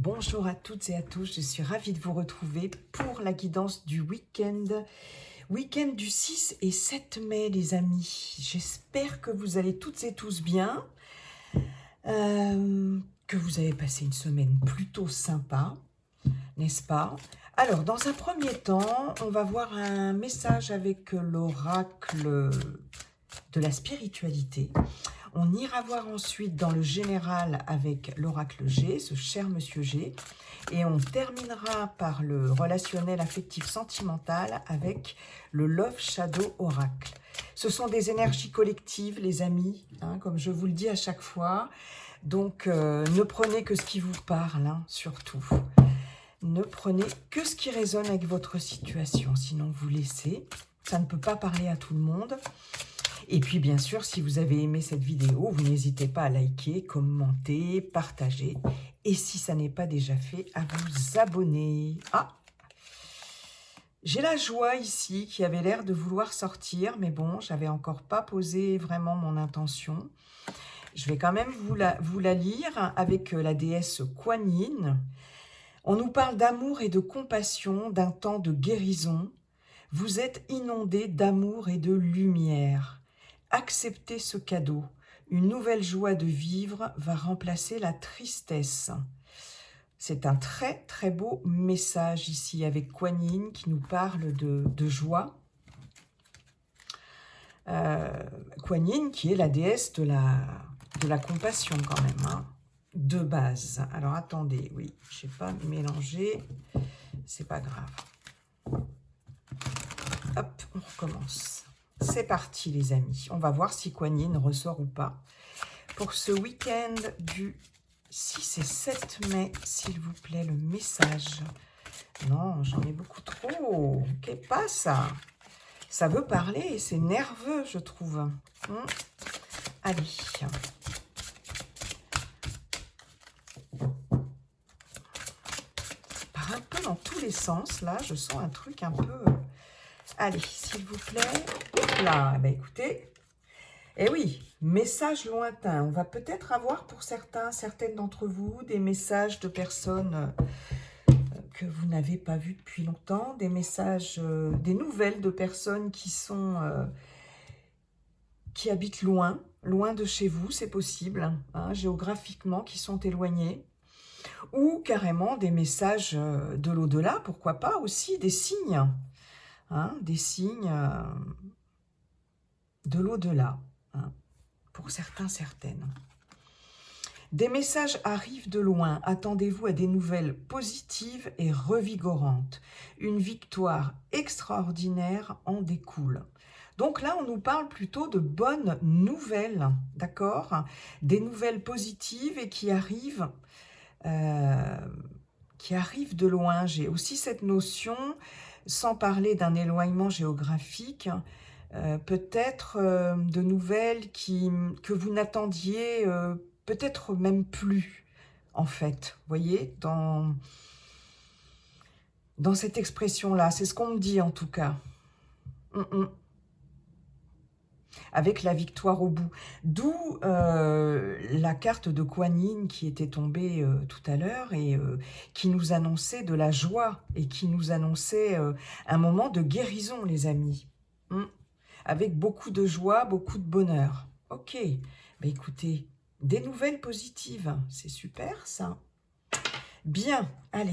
Bonjour à toutes et à tous, je suis ravie de vous retrouver pour la guidance du week-end. Week-end du 6 et 7 mai les amis. J'espère que vous allez toutes et tous bien, que vous avez passé une semaine plutôt sympa, n'est-ce pas? Alors dans un premier temps, on va voir un message avec l'oracle de la spiritualité. On ira voir ensuite dans le général avec l'oracle G, ce cher monsieur G. Et on terminera par le relationnel affectif sentimental avec le Love Shadow Oracle. Ce sont des énergies collectives, les amis, hein, comme je vous le dis à chaque fois. Donc, ne prenez que ce qui vous parle, hein, surtout. Ne prenez que ce qui résonne avec votre situation, sinon vous laissez. Ça ne peut pas parler à tout le monde. Et puis, bien sûr, si vous avez aimé cette vidéo, vous n'hésitez pas à liker, commenter, partager. Et si ça n'est pas déjà fait, à vous abonner. Ah, j'ai la joie ici qui avait l'air de vouloir sortir, mais bon, j'avais encore pas posé vraiment mon intention. Je vais quand même vous la lire avec la déesse Kuan Yin. On nous parle d'amour et de compassion, d'un temps de guérison. Vous êtes inondés d'amour et de lumière. Acceptez ce cadeau. Une nouvelle joie de vivre va remplacer la tristesse. C'est un très très beau message ici avec Kuan Yin qui nous parle de joie. Kuan Yin qui est la déesse de la compassion quand même, hein, de base. Alors attendez, oui, je n'ai pas mélangé, c'est pas grave. Hop, on recommence. C'est parti les amis. On va voir si Kuan Yin ressort ou pas. Pour ce week-end du 6 et 7 mai, s'il vous plaît, le message. Non, j'en ai beaucoup trop. Qu'est-ce pas ça? Ça veut parler et c'est nerveux, je trouve. Allez. Part un peu dans tous les sens, là. Je sens un truc un peu... Allez, s'il vous plaît. Là, ben écoutez. Eh oui, message lointain. On va peut-être avoir pour certaines d'entre vous, des messages de personnes que vous n'avez pas vues depuis longtemps, des messages, des nouvelles de personnes qui habitent loin de chez vous, c'est possible, hein, géographiquement, qui sont éloignés, ou carrément des messages de l'au-delà, pourquoi pas aussi, des signes, hein, des signes de l'au-delà, hein, pour certains, certaines. Des messages arrivent de loin, attendez-vous à des nouvelles positives et revigorantes. Une victoire extraordinaire en découle. Donc là, on nous parle plutôt de bonnes nouvelles, d'accord? Des nouvelles positives et qui arrivent de loin. J'ai aussi cette notion, sans parler d'un éloignement géographique, peut-être de nouvelles que vous n'attendiez peut-être même plus, en fait. Vous voyez, dans cette expression-là, c'est ce qu'on me dit en tout cas. Avec la victoire au bout. D'où la carte de Kuan Yin qui était tombée tout à l'heure et qui nous annonçait de la joie et qui nous annonçait un moment de guérison, les amis. Avec beaucoup de joie, beaucoup de bonheur. Ok, bah écoutez, des nouvelles positives, c'est super ça. Bien, allez,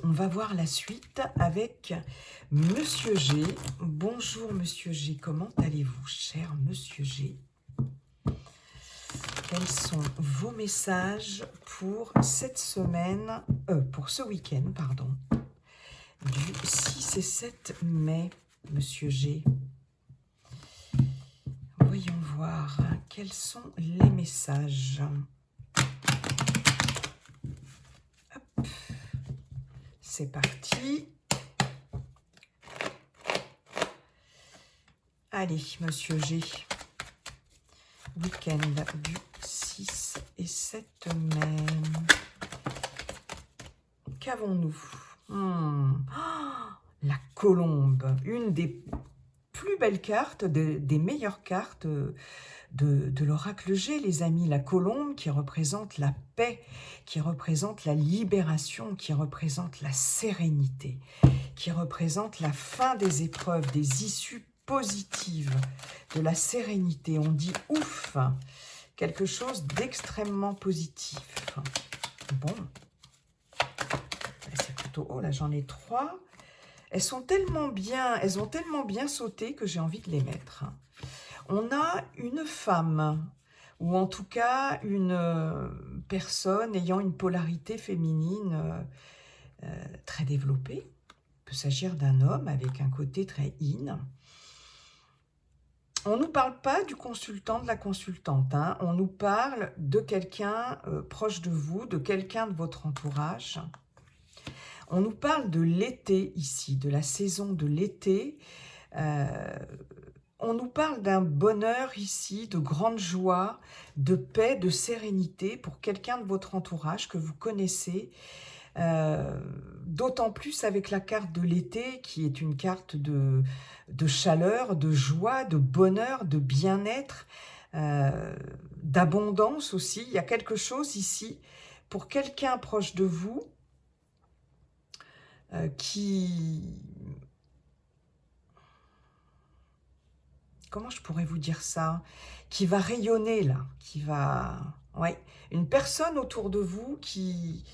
on va voir la suite avec Monsieur G. Bonjour Monsieur G, comment allez-vous, cher Monsieur G? Quels sont vos messages pour cette semaine, pour ce week-end, pardon, du 6 et 7 mai, Monsieur G? Voyons voir quels sont les messages. Hop. C'est parti. Allez, Monsieur G. Week-end du 6 et 7 mai. Qu'avons-nous? La colombe, une des plus belles cartes, des meilleures cartes de l'oracle G, les amis. La colombe qui représente la paix, qui représente la libération, qui représente la sérénité, qui représente la fin des épreuves, des issues positives, de la sérénité. On dit ouf, quelque chose d'extrêmement positif. Bon, c'est plutôt... Oh là, j'en ai 3. Elles ont tellement bien sauté que j'ai envie de les mettre. On a une femme, ou en tout cas une personne ayant une polarité féminine très développée. Il peut s'agir d'un homme avec un côté très yin. On ne nous parle pas du consultant, de la consultante. Hein. On nous parle de quelqu'un proche de vous, de quelqu'un de votre entourage. On nous parle de l'été ici, de la saison de l'été. On nous parle d'un bonheur ici, de grande joie, de paix, de sérénité pour quelqu'un de votre entourage que vous connaissez. D'autant plus avec la carte de l'été qui est une carte de chaleur, de joie, de bonheur, de bien-être, d'abondance aussi. Il y a quelque chose ici pour quelqu'un proche de vous qui... Comment je pourrais vous dire ça? Qui va rayonner là, qui va... Ouais, une personne autour de vous qui...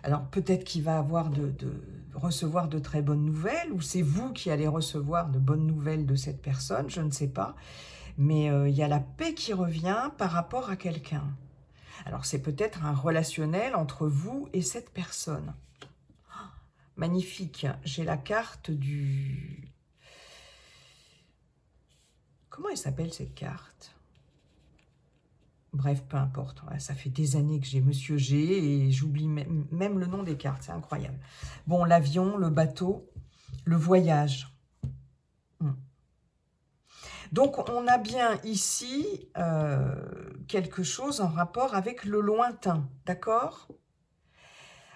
Alors peut-être qu'il va avoir recevoir de très bonnes nouvelles, ou c'est vous qui allez recevoir de bonnes nouvelles de cette personne, je ne sais pas. Mais il y a la paix qui revient par rapport à quelqu'un. Alors c'est peut-être un relationnel entre vous et cette personne. Magnifique, j'ai la carte du... Comment elle s'appelle cette carte? Bref, peu importe. Ouais, ça fait des années que j'ai Monsieur G et j'oublie même le nom des cartes. C'est incroyable. Bon, l'avion, le bateau, le voyage. Donc, on a bien ici quelque chose en rapport avec le lointain. D'accord?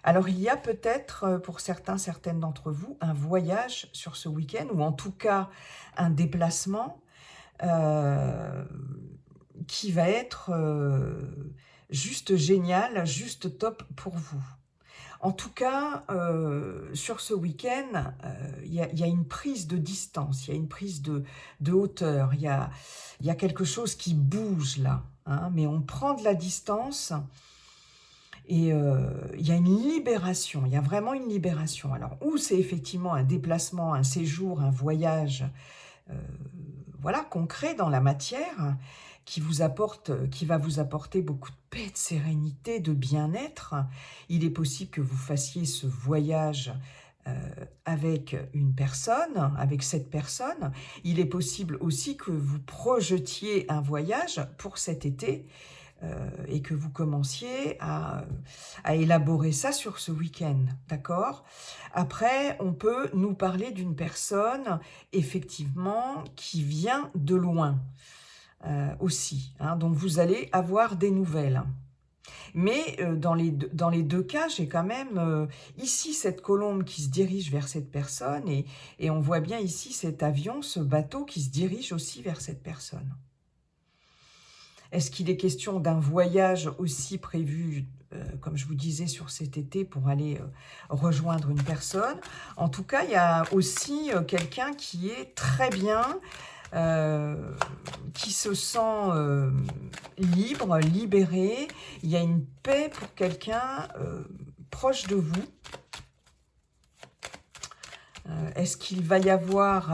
Alors, il y a peut-être, pour certaines d'entre vous, un voyage sur ce week-end, ou en tout cas, un déplacement qui va être juste génial, juste top pour vous. En tout cas, sur ce week-end, il y a une prise de distance, il y a une prise de hauteur, il y a quelque chose qui bouge là, hein, mais on prend de la distance et il y a une libération, il y a vraiment une libération. Alors, ou c'est effectivement un déplacement, un séjour, un voyage, voilà, concret dans la matière, qui va vous apporter beaucoup de paix, de sérénité, de bien-être. Il est possible que vous fassiez ce voyage avec une personne, avec cette personne. Il est possible aussi que vous projetiez un voyage pour cet été et que vous commenciez à élaborer ça sur ce week-end, d'accord? Après, on peut nous parler d'une personne, effectivement, qui vient de loin. Aussi, hein, donc vous allez avoir des nouvelles. Mais dans les deux cas, j'ai quand même ici cette colombe qui se dirige vers cette personne et on voit bien ici cet avion, ce bateau qui se dirige aussi vers cette personne. Est-ce qu'il est question d'un voyage aussi prévu, comme je vous disais, sur cet été pour aller rejoindre une personne? En tout cas, il y a aussi quelqu'un qui est très bien, qui se sent libre, libéré. Il y a une paix pour quelqu'un proche de vous. Est-ce qu'il va y avoir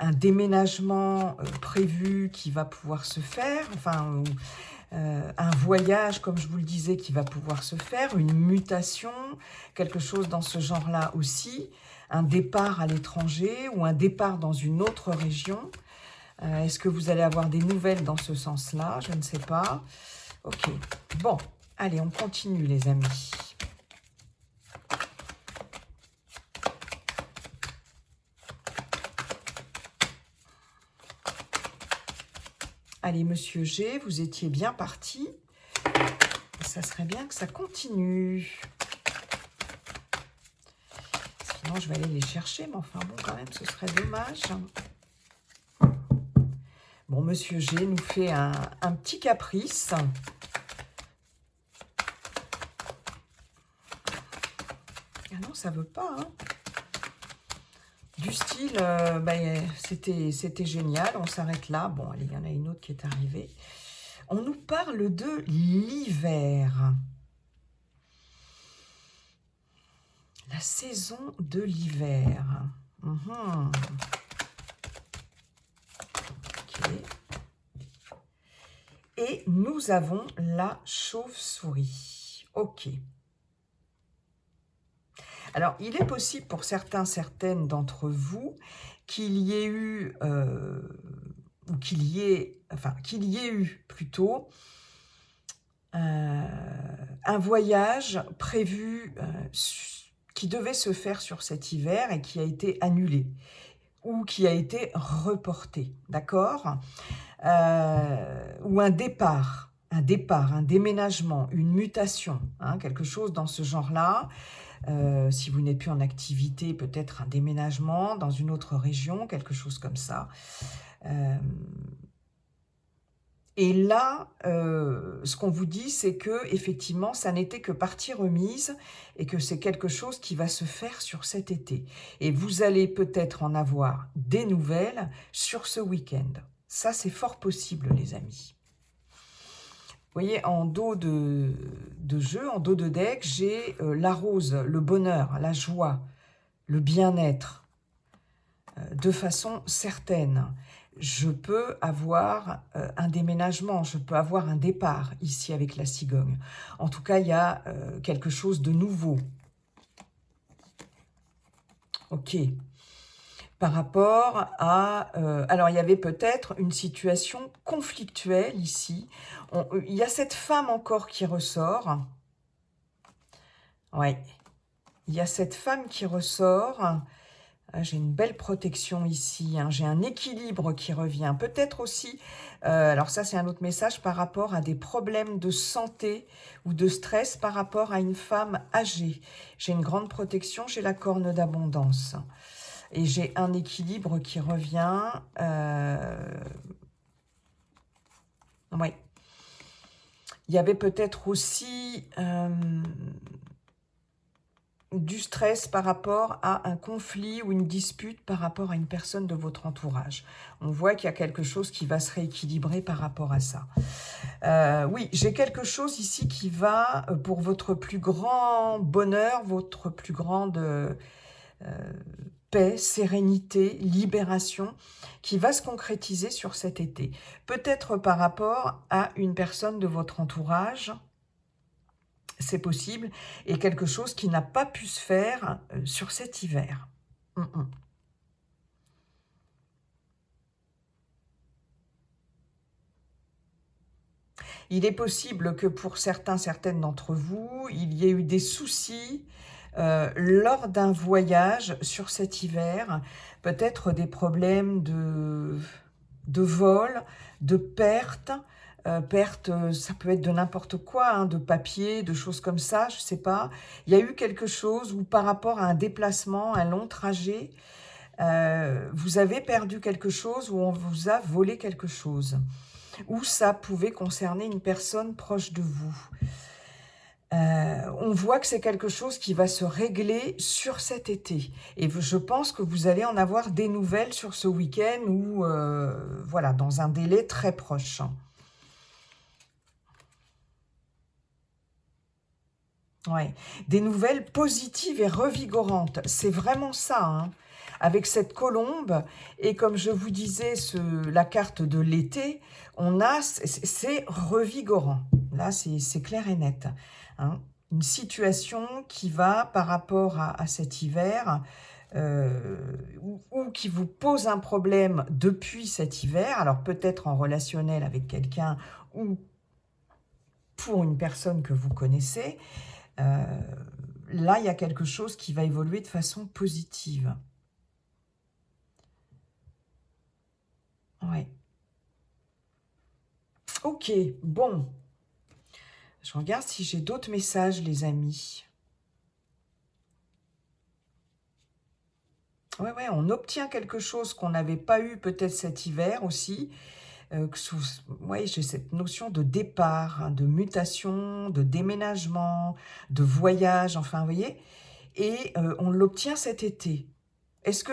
un déménagement prévu qui va pouvoir se faire, enfin, un voyage, comme je vous le disais, qui va pouvoir se faire, une mutation, quelque chose dans ce genre-là aussi, un départ à l'étranger ou un départ dans une autre région. Est-ce que vous allez avoir des nouvelles dans ce sens-là? Je ne sais pas. Ok, bon, allez, on continue les amis. Allez, Monsieur G, vous étiez bien parti. Ça serait bien que ça continue. Sinon, je vais aller les chercher, mais enfin bon, quand même, ce serait dommage. Bon, Bon, Monsieur G nous fait un petit caprice. Ah non, ça veut pas, hein. Du style, c'était génial, on s'arrête là. Bon, allez, il y en a une autre qui est arrivée. On nous parle de l'hiver. La saison de l'hiver. Mhm. Ok. Et nous avons la chauve-souris. Ok. Alors, il est possible pour certaines d'entre vous qu'il y ait eu, ou qu'il y ait eu plutôt, un voyage prévu qui devait se faire sur cet hiver et qui a été annulé ou qui a été reporté, d'accord, ou un départ, un déménagement, une mutation, hein, quelque chose dans ce genre-là. Si vous n'êtes plus en activité, peut-être un déménagement dans une autre région, quelque chose comme ça. Et là, ce qu'on vous dit, c'est que effectivement, ça n'était que partie remise et que c'est quelque chose qui va se faire sur cet été. Et vous allez peut-être en avoir des nouvelles sur ce week-end. Ça, c'est fort possible, les amis. Vous voyez, en dos de jeu, en dos de deck, j'ai la rose, le bonheur, la joie, le bien-être, de façon certaine. Je peux avoir un déménagement, je peux avoir un départ ici avec la cigogne. En tout cas, il y a quelque chose de nouveau. Ok. Par rapport à... alors, il y avait peut-être une situation conflictuelle ici. Il y a cette femme encore qui ressort. Ouais. Il y a cette femme qui ressort. J'ai une belle protection ici, hein. J'ai un équilibre qui revient. Peut-être aussi, alors ça c'est un autre message, par rapport à des problèmes de santé ou de stress par rapport à une femme âgée. J'ai une grande protection, j'ai la corne d'abondance. Et j'ai un équilibre qui revient. Oui. Il y avait peut-être aussi... du stress par rapport à un conflit ou une dispute par rapport à une personne de votre entourage. On voit qu'il y a quelque chose qui va se rééquilibrer par rapport à ça. Oui, j'ai quelque chose ici qui va, pour votre plus grand bonheur, votre plus grande paix, sérénité, libération, qui va se concrétiser sur cet été. Peut-être par rapport à une personne de votre entourage, c'est possible, et quelque chose qui n'a pas pu se faire sur cet hiver. Il est possible que pour certaines d'entre vous, il y ait eu des soucis lors d'un voyage sur cet hiver, peut-être des problèmes de vol, de perte. Perte, ça peut être de n'importe quoi, hein, de papier, de choses comme ça, je ne sais pas. Il y a eu quelque chose où par rapport à un déplacement, un long trajet, vous avez perdu quelque chose ou on vous a volé quelque chose. Ou ça pouvait concerner une personne proche de vous. On voit que c'est quelque chose qui va se régler sur cet été. Et je pense que vous allez en avoir des nouvelles sur ce week-end ou voilà, dans un délai très proche. Ouais. Des nouvelles positives et revigorantes. C'est vraiment ça, hein. Avec cette colombe, et comme je vous disais, la carte de l'été, on a, c'est revigorant. Là, c'est clair et net, hein. Une situation qui va, par rapport à cet hiver, ou qui vous pose un problème depuis cet hiver, alors peut-être en relationnel avec quelqu'un, ou pour une personne que vous connaissez, là, il y a quelque chose qui va évoluer de façon positive. Ouais. Ok, bon. Je regarde si j'ai d'autres messages, les amis. Ouais, on obtient quelque chose qu'on n'avait pas eu peut-être cet hiver aussi. Ouais, j'ai cette notion de départ, hein, de mutation, de déménagement, de voyage, enfin, vous voyez. Et on l'obtient cet été. Est-ce que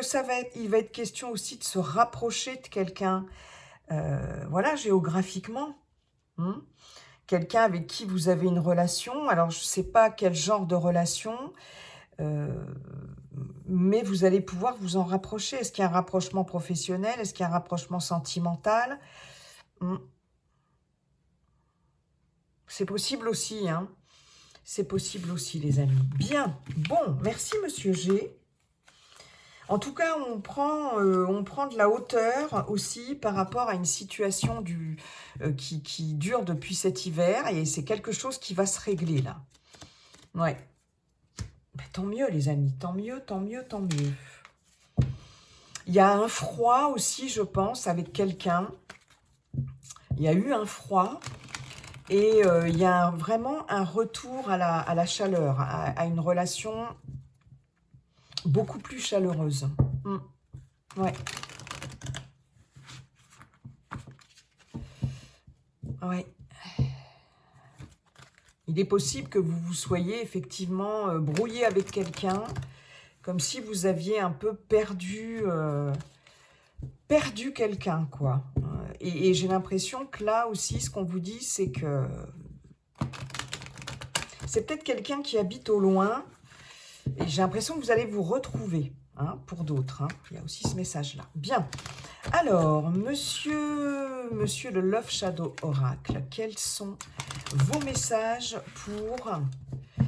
il va être question aussi de se rapprocher de quelqu'un, voilà, géographiquement, hein, quelqu'un avec qui vous avez une relation. Alors, je ne sais pas quel genre de relation, euh, mais vous allez pouvoir vous en rapprocher. Est-ce qu'il y a un rapprochement professionnel? Est-ce qu'il y a un rapprochement sentimental? C'est possible aussi, hein. C'est possible aussi, les amis. Bien, bon, merci, Monsieur G. En tout cas, on prend de la hauteur aussi par rapport à une situation qui dure depuis cet hiver, et c'est quelque chose qui va se régler, là. Ouais. Ben, tant mieux, les amis, tant mieux, tant mieux, tant mieux. Il y a un froid aussi, je pense, avec quelqu'un. Il y a eu un froid. Et il y a vraiment un retour à la chaleur, à une relation beaucoup plus chaleureuse. Ouais. Ouais. Il est possible que vous vous soyez effectivement brouillé avec quelqu'un, comme si vous aviez un peu perdu quelqu'un, quoi. Et j'ai l'impression que là aussi, ce qu'on vous dit, c'est que c'est peut-être quelqu'un qui habite au loin. Et j'ai l'impression que vous allez vous retrouver, hein, pour d'autres. Hein. Il y a aussi ce message-là. Bien. Alors, monsieur le Love Shadow Oracle, quels sont vos messages pour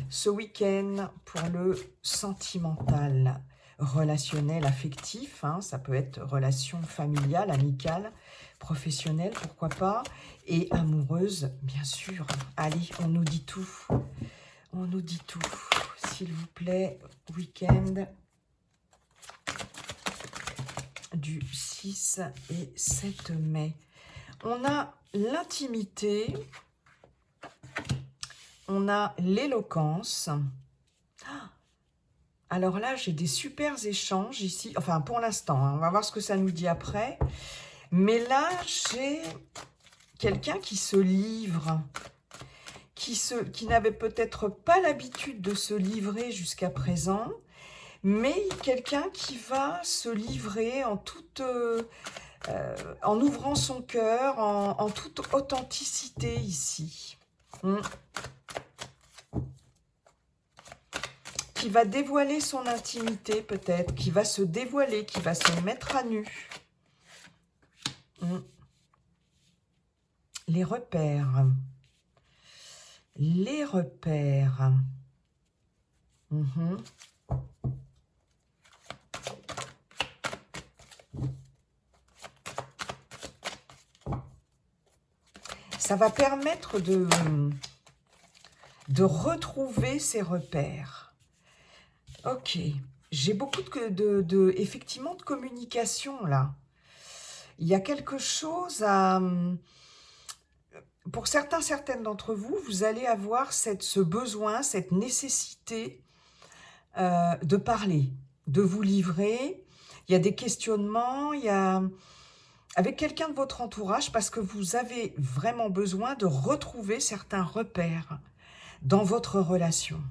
ce week-end, pour le sentimental, relationnel, affectif, hein, ça peut être relation familiale, amicale, professionnelle, pourquoi pas, et amoureuse, bien sûr. Allez, on nous dit tout. On nous dit tout. S'il vous plaît, week-end du 6 et 7 mai. On a l'intimité, on a l'éloquence. Alors là, j'ai des super échanges ici, enfin pour l'instant, hein, on va voir ce que ça nous dit après. Mais là, j'ai quelqu'un qui se livre, qui n'avait peut-être pas l'habitude de se livrer jusqu'à présent, mais quelqu'un qui va se livrer en toute, en ouvrant son cœur, en toute authenticité ici. Qui va dévoiler son intimité peut-être, qui va se dévoiler, qui va se mettre à nu. Les repères. Les repères. Ça va permettre de retrouver ses repères. Ok, j'ai beaucoup effectivement de communication là. Il y a quelque chose à... Pour certaines d'entre vous, vous allez avoir ce besoin, cette nécessité de parler, de vous livrer. Il y a des questionnements, il y a... avec quelqu'un de votre entourage, parce que vous avez vraiment besoin de retrouver certains repères dans votre relation.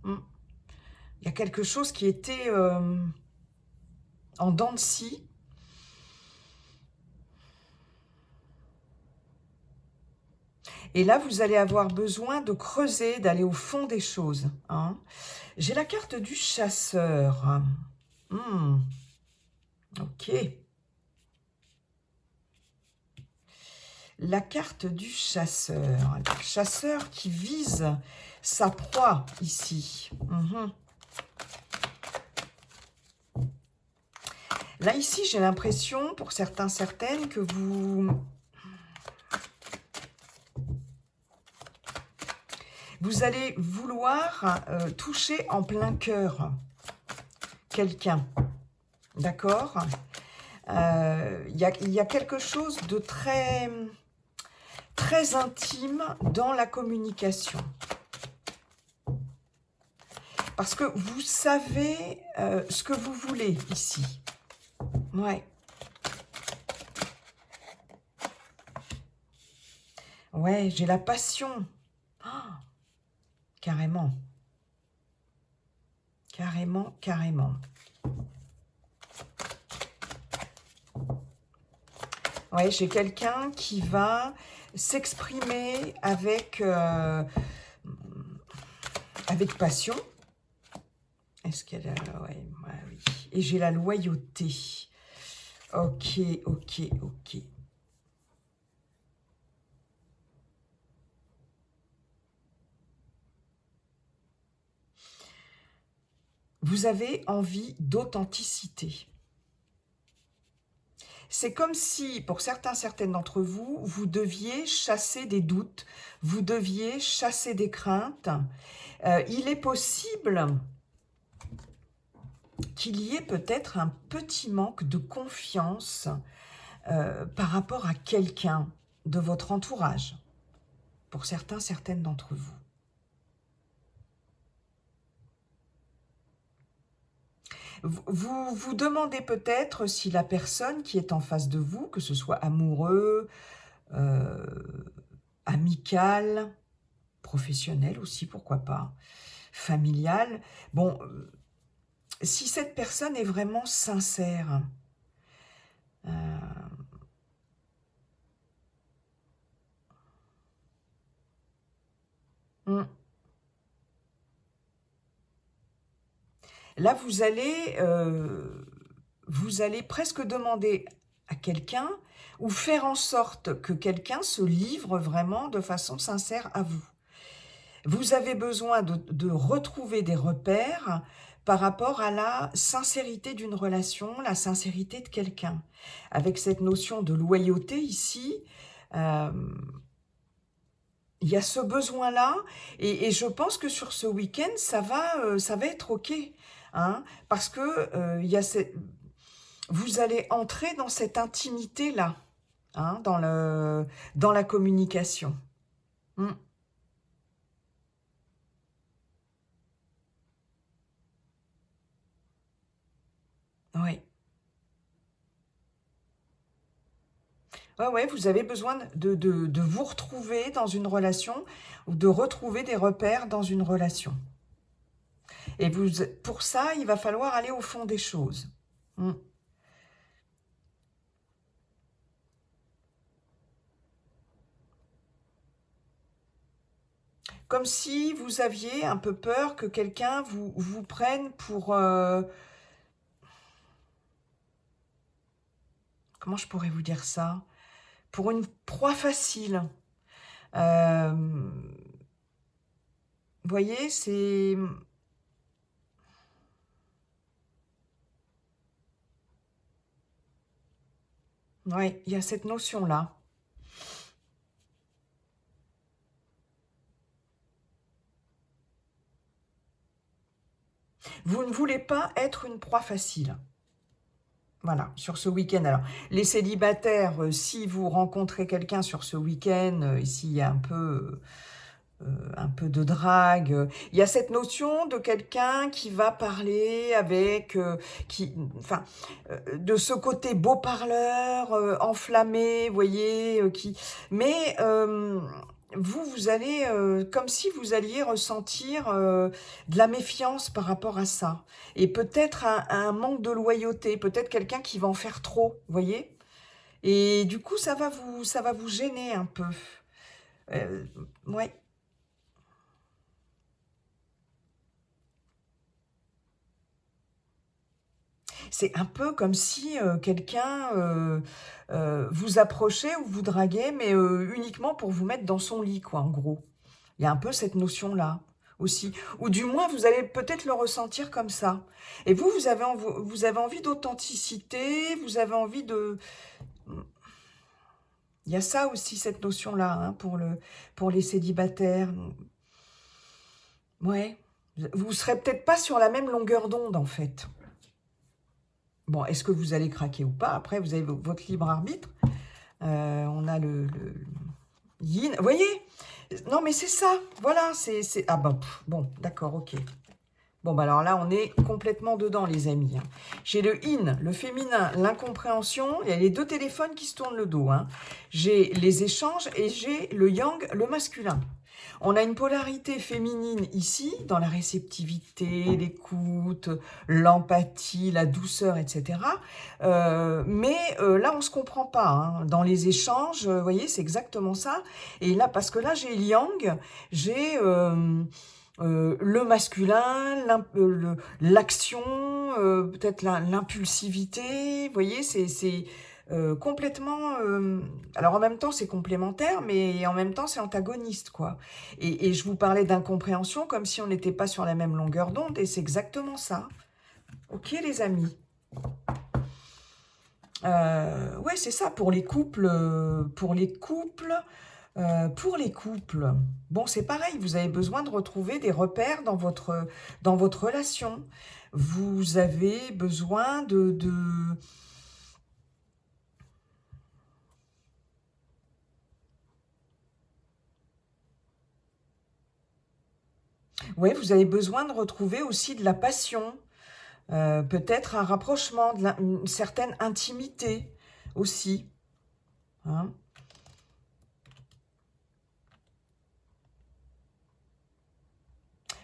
Il y a quelque chose qui était en dents de scie. Et là, vous allez avoir besoin de creuser, d'aller au fond des choses. Hein. J'ai la carte du chasseur. Ok. La carte du chasseur. Le chasseur qui vise sa proie ici. Là, ici, j'ai l'impression, pour certaines, que vous allez vouloir toucher en plein cœur quelqu'un. D'accord ? Il y a quelque chose de très, très intime dans la communication. Parce que vous savez ce que vous voulez ici. Ouais. Ouais, j'ai la passion. Ah, carrément. Carrément, carrément. Ouais, j'ai quelqu'un qui va s'exprimer avec passion. Est-ce qu'elle a... Ouais, ouais, oui. Et j'ai la loyauté. Ok, ok, ok. Vous avez envie d'authenticité. C'est comme si, pour certaines d'entre vous, vous deviez chasser des doutes, vous deviez chasser des craintes. Il est possible qu'il y ait peut-être un petit manque de confiance par rapport à quelqu'un de votre entourage, pour certaines d'entre vous. Vous vous demandez peut-être si la personne qui est en face de vous, que ce soit amoureux, euh, amical, professionnel aussi, pourquoi pas, familial, bon, si cette personne est vraiment sincère, euh, hmm, là vous allez presque demander à quelqu'un ou faire en sorte que quelqu'un se livre vraiment de façon sincère à vous. Vous avez besoin de retrouver des repères par rapport à la sincérité d'une relation, la sincérité de quelqu'un. Avec cette notion de loyauté ici, euh, il y a ce besoin-là, et je pense que sur ce week-end, ça va être OK, hein, parce que vous allez entrer dans cette intimité-là, hein, dans la communication. Mm. Oui. Ouais, ouais, vous avez besoin de vous retrouver dans une relation ou de retrouver des repères dans une relation. Et pour ça, il va falloir aller au fond des choses. Mm. Comme si vous aviez un peu peur que quelqu'un vous prenne pour... comment je pourrais vous dire ça? Pour une proie facile. Vous voyez, c'est... Ouais, il y a cette notion-là. Vous ne voulez pas être une proie facile. Voilà, sur ce week-end. Alors, les célibataires, si vous rencontrez quelqu'un sur ce week-end, s'il y a un peu de drague, il y a cette notion de quelqu'un qui va parler avec, enfin, de ce côté beau parleur, enflammé, vous voyez, mais vous allez, comme si vous alliez ressentir de la méfiance par rapport à ça. Et peut-être un manque de loyauté, peut-être quelqu'un qui va en faire trop, vous voyez. Et du coup, ça va vous gêner un peu. Euh, ouais. C'est un peu comme si quelqu'un vous approchait ou vous draguait, mais uniquement pour vous mettre dans son lit, quoi, en gros. Il y a un peu cette notion-là aussi. Ou du moins, vous allez peut-être le ressentir comme ça. Et vous avez envie d'authenticité, vous avez envie de... Il y a ça aussi, cette notion-là, hein, pour les célibataires. Ouais. Vous serez peut-être pas sur la même longueur d'onde, en fait. Bon, est-ce que vous allez craquer ou pas? Après, vous avez votre libre arbitre. On a le yin. Vous voyez? Non, mais c'est ça. Voilà. Ah ben, bon, d'accord, ok. Bon, bah alors là, on est complètement dedans, les amis. Hein. J'ai le in, le féminin, l'incompréhension. Il y a les deux téléphones qui se tournent le dos. Hein. J'ai les échanges et j'ai le yang, le masculin. On a une polarité féminine ici, dans la réceptivité, l'écoute, l'empathie, la douceur, etc. Mais là, on ne se comprend pas. Hein. Dans les échanges, vous voyez, c'est exactement ça. Et là, parce que là, j'ai le yang, j'ai... le masculin, l'action, peut-être l'impulsivité, vous voyez, c'est complètement... alors en même temps, c'est complémentaire, mais en même temps, c'est antagoniste, quoi. Et je vous parlais d'incompréhension comme si on n'était pas sur la même longueur d'onde, et c'est exactement ça. Ok, les amis. Ouais, c'est ça, pour les couples, bon, c'est pareil, vous avez besoin de retrouver des repères dans votre relation. Vous avez besoin Ouais, vous avez besoin de retrouver aussi de la passion, peut-être un rapprochement, une certaine intimité aussi. Hein.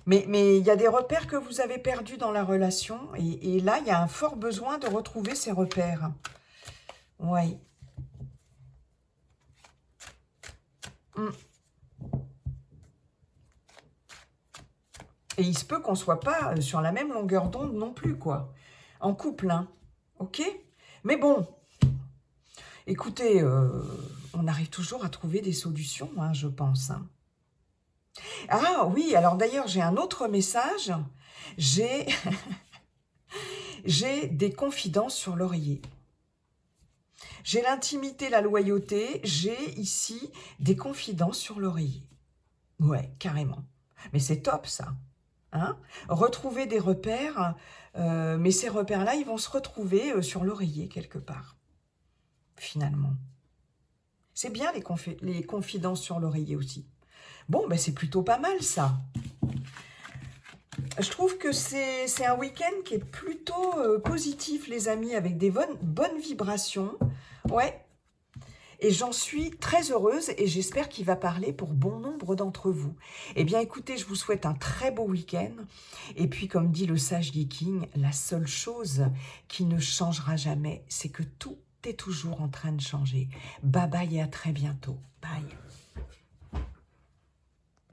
Mais il y a des repères que vous avez perdus dans la relation, et là, il y a un fort besoin de retrouver ces repères. Oui. Mm. Et il se peut qu'on ne soit pas sur la même longueur d'onde non plus, quoi. En couple, hein. Ok? Mais bon, écoutez, on arrive toujours à trouver des solutions, hein, je pense. Hein. Ah oui, alors d'ailleurs, j'ai un autre message. J'ai j'ai des confidences sur l'oreiller. J'ai l'intimité, la loyauté. J'ai ici des confidences sur l'oreiller. Ouais, carrément. Mais c'est top, ça. Hein? Retrouver des repères, mais ces repères-là, ils vont se retrouver sur l'oreiller quelque part, finalement. C'est bien les confidences sur l'oreiller aussi. Bon, ben c'est plutôt pas mal, ça. Je trouve que c'est un week-end qui est plutôt positif, les amis, avec des bonnes vibrations. Ouais. Et j'en suis très heureuse et j'espère qu'il va parler pour bon nombre d'entre vous. Eh bien, écoutez, je vous souhaite un très beau week-end. Et puis, comme dit le sage Viking, la seule chose qui ne changera jamais, c'est que tout est toujours en train de changer. Bye bye et à très bientôt. Bye.